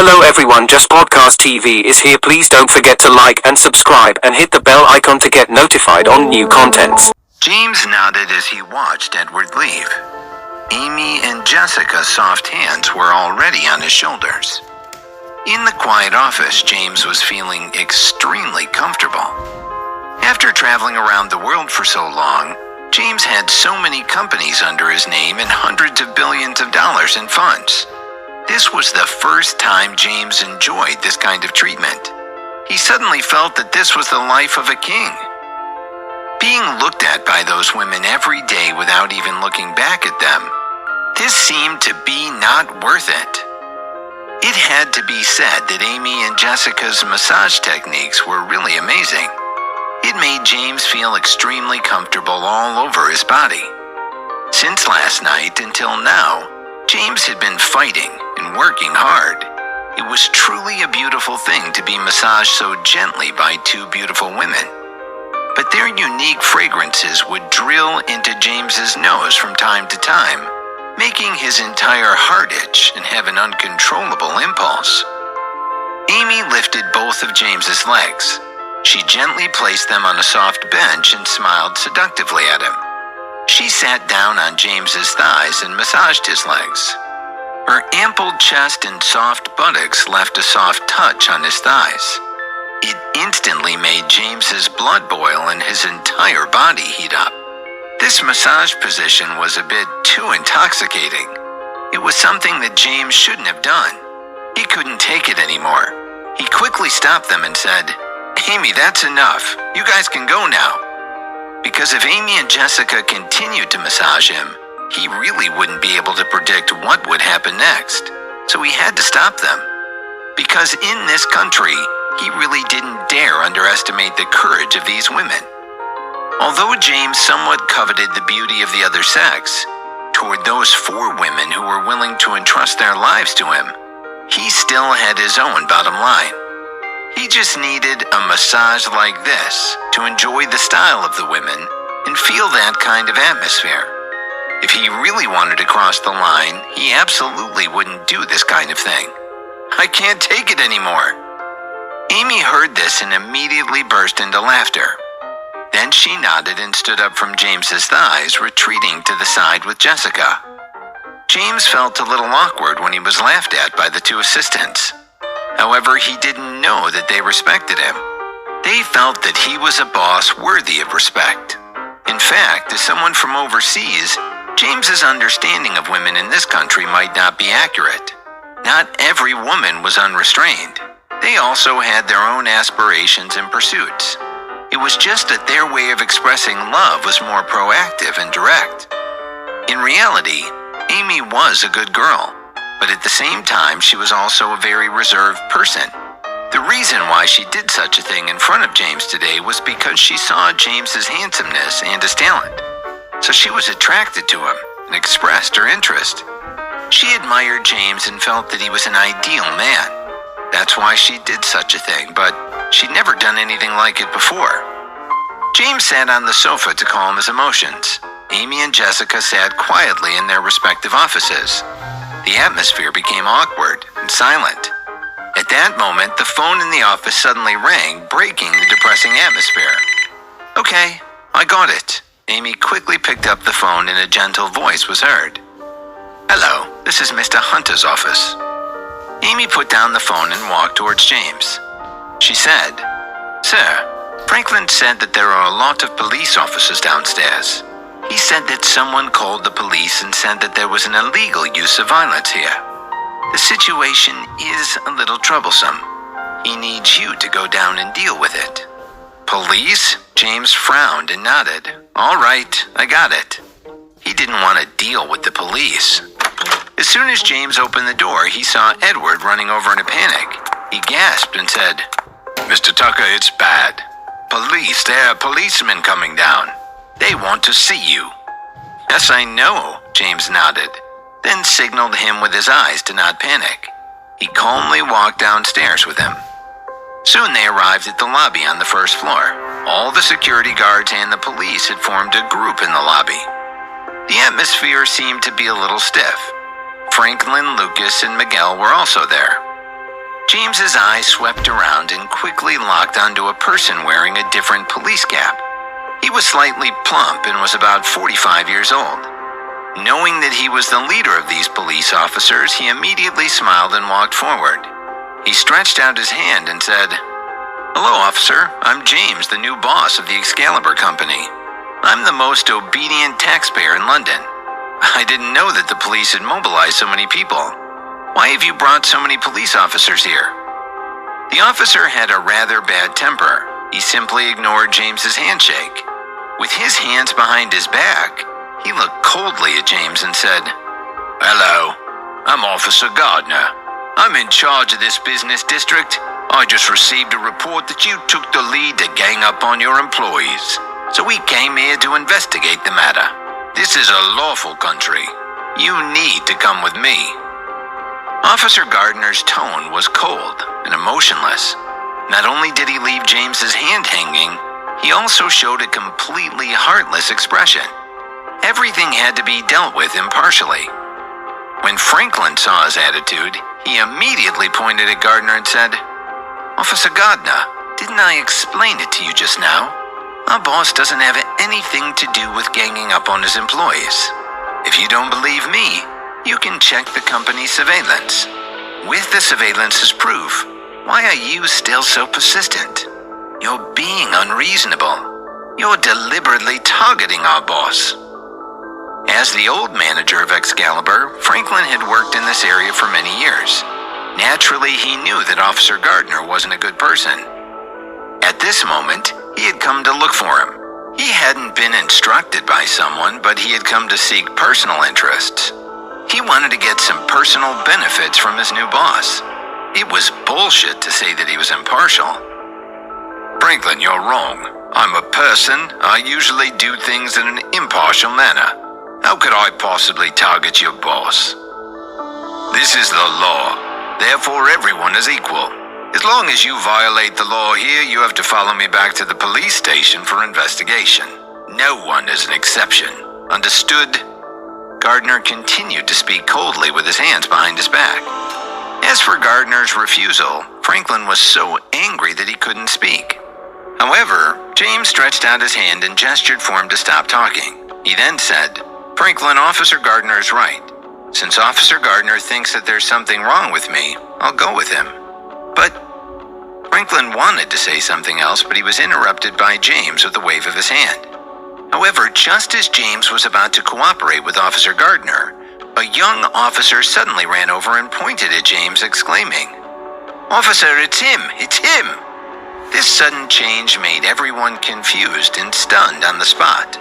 Hello everyone, Just Podcast TV is here. Please don't forget to like and subscribe and hit the bell icon to get notified on new contents. James nodded as he watched Edward leave. Amy and Jessica's soft hands were already on his shoulders. In the quiet office, James was feeling extremely comfortable. After traveling around the world for so long, James had so many companies under his name and hundreds of billions of dollars in funds. This was the first time James enjoyed this kind of treatment. He suddenly felt that this was the life of a king. Being looked at by those women every day without even looking back at them, this seemed to be not worth it. It had to be said that Amy and Jessica's massage techniques were really amazing. It made James feel extremely comfortable all over his body. Since last night until now, James had been fighting and working hard. It was truly a beautiful thing to be massaged so gently by two beautiful women. But their unique fragrances would drill into James's nose from time to time, making his entire heart itch and have an uncontrollable impulse. Amy lifted both of James's legs. She gently placed them on a soft bench and smiled seductively at him. She sat down on James's thighs and massaged his legs. Her ample chest and soft buttocks left a soft touch on his thighs. It instantly made James's blood boil and his entire body heat up. This massage position was a bit too intoxicating. It was something that James shouldn't have done. He couldn't take it anymore. He quickly stopped them and said, "Amy, that's enough. You guys can go now." Because if Amy and Jessica continued to massage him, he really wouldn't be able to predict what would happen next. So he had to stop them. Because in this country, he really didn't dare underestimate the courage of these women. Although James somewhat coveted the beauty of the other sex, toward those four women who were willing to entrust their lives to him, he still had his own bottom line. He just needed a massage like this to enjoy the style of the women and feel that kind of atmosphere. If he really wanted to cross the line, he absolutely wouldn't do this kind of thing. "I can't take it anymore." Amy heard this and immediately burst into laughter. Then she nodded and stood up from James's thighs, retreating to the side with Jessica. James felt a little awkward when he was laughed at by the two assistants. However, he didn't know that they respected him. They felt that he was a boss worthy of respect. In fact, as someone from overseas, James's understanding of women in this country might not be accurate. Not every woman was unrestrained. They also had their own aspirations and pursuits. It was just that their way of expressing love was more proactive and direct. In reality, Amy was a good girl, but at the same time, she was also a very reserved person. The reason why she did such a thing in front of James today was because she saw James's handsomeness and his talent. So she was attracted to him and expressed her interest. She admired James and felt that he was an ideal man. That's why she did such a thing, but she'd never done anything like it before. James sat on the sofa to calm his emotions. Amy and Jessica sat quietly in their respective offices. The atmosphere became awkward and silent. At that moment, the phone in the office suddenly rang, breaking the depressing atmosphere. "Okay, I got it." Amy quickly picked up the phone and a gentle voice was heard. "Hello, this is Mr. Hunter's office." Amy put down the phone and walked towards James. She said, "Sir, Franklin said that there are a lot of police officers downstairs. He said that someone called the police and said that there was an illegal use of violence here. The situation is a little troublesome. He needs you to go down and deal with it." "Police?" James frowned and nodded. "All right, I got it." He didn't want to deal with the police. As soon as James opened the door, he saw Edward running over in a panic. He gasped and said, "Mr. Tucker, it's bad. Police, there are policemen coming down. They want to see you." "Yes, I know," James nodded, then signaled him with his eyes to not panic. He calmly walked downstairs with him. Soon they arrived at the lobby on the first floor. All the security guards and the police had formed a group in the lobby. The atmosphere seemed to be a little stiff. Franklin, Lucas, and Miguel were also there. James's eyes swept around and quickly locked onto a person wearing a different police cap. He was slightly plump and was about 45 years old. Knowing that he was the leader of these police officers, he immediately smiled and walked forward. He stretched out his hand and said, "Hello, officer. I'm James, the new boss of the Excalibur Company. I'm the most obedient taxpayer in London. I didn't know that the police had mobilized so many people. Why have you brought so many police officers here?" The officer had a rather bad temper. He simply ignored James's handshake. With his hands behind his back, he looked coldly at James and said, "Hello, I'm Officer Gardner. I'm in charge of this business district. I just received a report that you took the lead to gang up on your employees. So we came here to investigate the matter. This is a lawful country. You need to come with me." Officer Gardner's tone was cold and emotionless. Not only did he leave James's hand hanging, he also showed a completely heartless expression. Everything had to be dealt with impartially. When Franklin saw his attitude, he immediately pointed at Gardner and said, "Officer Gardner, didn't I explain it to you just now? Our boss doesn't have anything to do with ganging up on his employees. If you don't believe me, you can check the company's surveillance. With the surveillance as proof, why are you still so persistent? You're being unreasonable. You're deliberately targeting our boss." As the old manager of Excalibur, Franklin had worked in this area for many years. Naturally, he knew that Officer Gardner wasn't a good person. At this moment, he had come to look for him. He hadn't been instructed by someone, but he had come to seek personal interests. He wanted to get some personal benefits from his new boss. It was bullshit to say that he was impartial. "Franklin, you're wrong. I'm a person. I usually do things in an impartial manner. How could I possibly target your boss? This is the law. Therefore, everyone is equal. As long as you violate the law here, you have to follow me back to the police station for investigation. No one is an exception. Understood?" Gardner continued to speak coldly with his hands behind his back. As for Gardner's refusal, Franklin was so angry that he couldn't speak. However, James stretched out his hand and gestured for him to stop talking. He then said, "Franklin, Officer Gardner is right. Since Officer Gardner thinks that there's something wrong with me, I'll go with him." But Franklin wanted to say something else, but he was interrupted by James with a wave of his hand. However, just as James was about to cooperate with Officer Gardner, a young officer suddenly ran over and pointed at James, exclaiming, "Officer, it's him! It's him!" This sudden change made everyone confused and stunned on the spot.